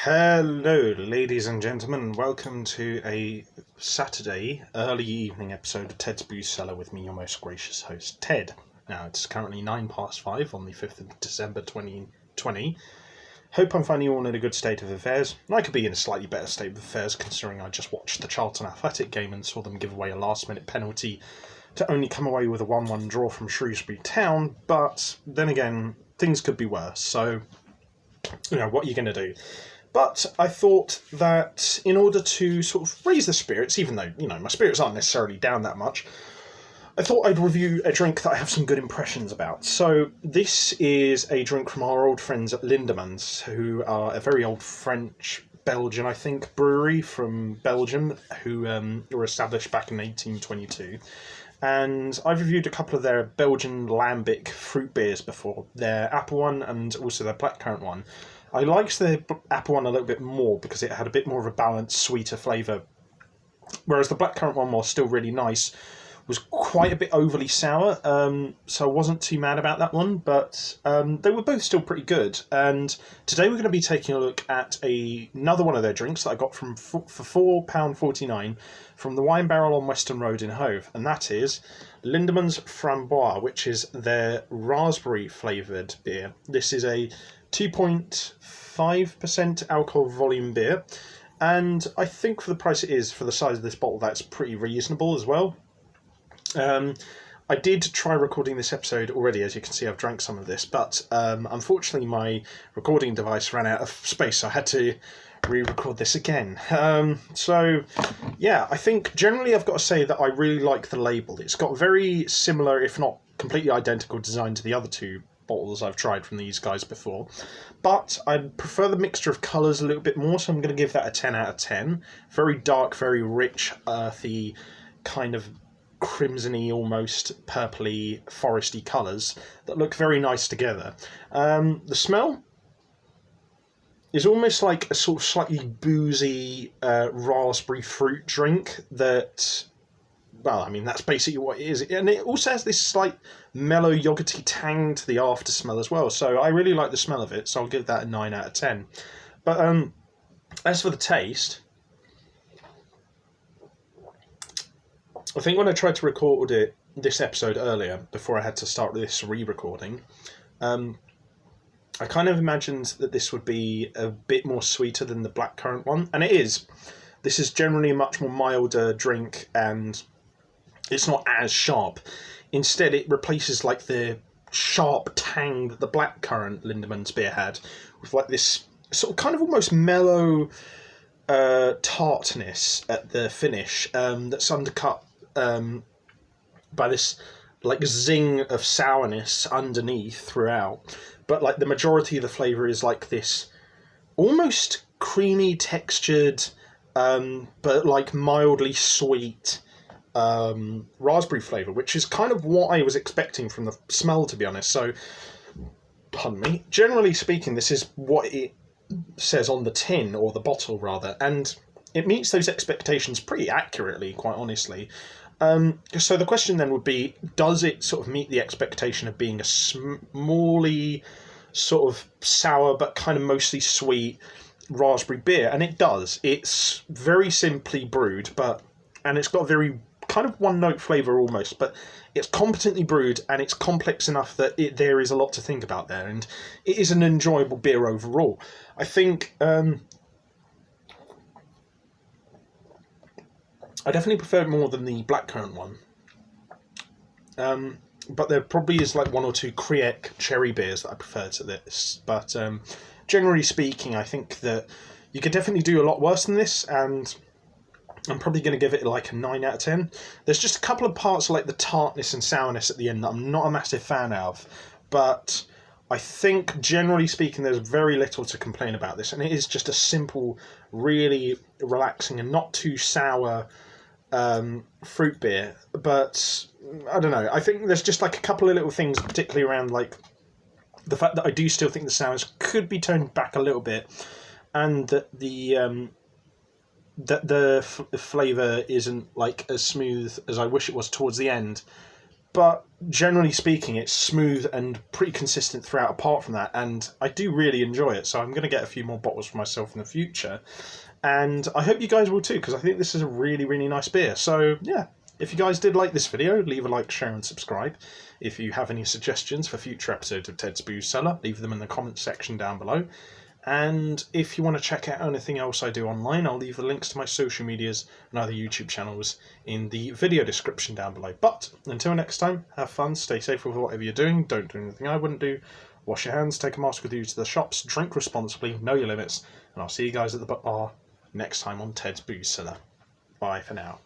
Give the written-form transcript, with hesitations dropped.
Hello, ladies and gentlemen. Welcome to a Saturday early evening episode of Ted's Brew Cellar with me, your most gracious host, Ted. Now, it's currently 5:09 on the 5th of December 2020. Hope I'm finding you all in a good state of affairs. I could be in a slightly better state of affairs considering I just watched the Charlton Athletic game and saw them give away a last-minute penalty to only come away with a 1-1 draw from Shrewsbury Town, but then again, things could be worse, so, what are you going to do? But I thought that in order to sort of raise the spirits, even though, my spirits aren't necessarily down that much, I thought I'd review a drink that I have some good impressions about. So this is a drink from our old friends at Lindemans, who are a very old French-Belgian, I think, brewery from Belgium, who were established back in 1822. And I've reviewed a couple of their Belgian lambic fruit beers before, their apple one and also their blackcurrant one. I liked the apple one a little bit more because it had a bit more of a balanced, sweeter flavour, whereas the blackcurrant one, while still really nice, was quite a bit overly sour, so I wasn't too mad about that one, but they were both still pretty good. And today we're going to be taking a look at another one of their drinks that I got for £4.49 from the Wine Barrel on Western Road in Hove, and that is Lindemans Framboise, which is their raspberry flavoured beer. This is a 2.5% alcohol volume beer, and I think for the price it is, for the size of this bottle, that's pretty reasonable as well. I did try recording this episode already, as you can see I've drank some of this, but unfortunately my recording device ran out of space, so I had to re-record this again. I think generally I've got to say that I really like the label. It's got very similar, if not completely identical design to the other two bottles I've tried from these guys before, but I prefer the mixture of colours a little bit more, so I'm going to give that a 10 out of 10. Very dark, very rich, earthy, kind of crimsony, almost purpley, foresty colours that look very nice together. The smell is almost like a sort of slightly boozy raspberry fruit drink that, that's basically what it is. And it also has this slight mellow yogurty tang to the after smell as well. So I really like the smell of it, so I'll give that a 9 out of 10. But as for the taste, I think when I tried to record this episode earlier, before I had to start this re-recording, I kind of imagined that this would be a bit more sweeter than the blackcurrant one, and it is. This is generally a much more milder drink, and it's not as sharp. Instead, it replaces like the sharp tang that the blackcurrant Lindemans beer had, with like this sort of kind of almost mellow tartness at the finish that's undercut by this like zing of sourness underneath throughout, but like the majority of the flavour is like this almost creamy textured but like mildly sweet raspberry flavour, which is kind of what I was expecting from the smell, to be honest. So, pardon me, generally speaking, this is what it says on the tin, or the bottle rather, and it meets those expectations pretty accurately, quite honestly. So the question then would be, does it sort of meet the expectation of being a smally, sort of sour but kind of mostly sweet raspberry beer? And it does. It's very simply brewed, and it's got a very kind of one-note flavour almost, but it's competently brewed and it's complex enough that there is a lot to think about there, and it is an enjoyable beer overall. I think I definitely prefer it more than the blackcurrant one. But there probably is like one or two Kriek cherry beers that I prefer to this. But generally speaking, I think that you could definitely do a lot worse than this, and I'm probably going to give it like a 9 out of 10. There's just a couple of parts like the tartness and sourness at the end that I'm not a massive fan of, but I think generally speaking there's very little to complain about this, and it is just a simple, really relaxing and not too sour fruit beer. But I don't know, I think there's just like a couple of little things, particularly around like the fact that I do still think the sourness could be toned back a little bit, and that the flavour isn't like as smooth as I wish it was towards the end. but generally speaking, it's smooth and pretty consistent throughout apart from that, and I do really enjoy it, so I'm going to get a few more bottles for myself in the future, and I hope you guys will too, because I think this is a really, really nice beer. So yeah, if you guys did like this video, leave a like, share and subscribe. If you have any suggestions for future episodes of Ted's Booze Cellar, leave them in the comments section down below. And if you want to check out anything else I do online, I'll leave the links to my social medias and other YouTube channels in the video description down below. But until next time, have fun, stay safe with whatever you're doing, don't do anything I wouldn't do, wash your hands, take a mask with you to the shops, drink responsibly, know your limits, and I'll see you guys at the bar next time on Ted's Booze Cellar. Bye for now.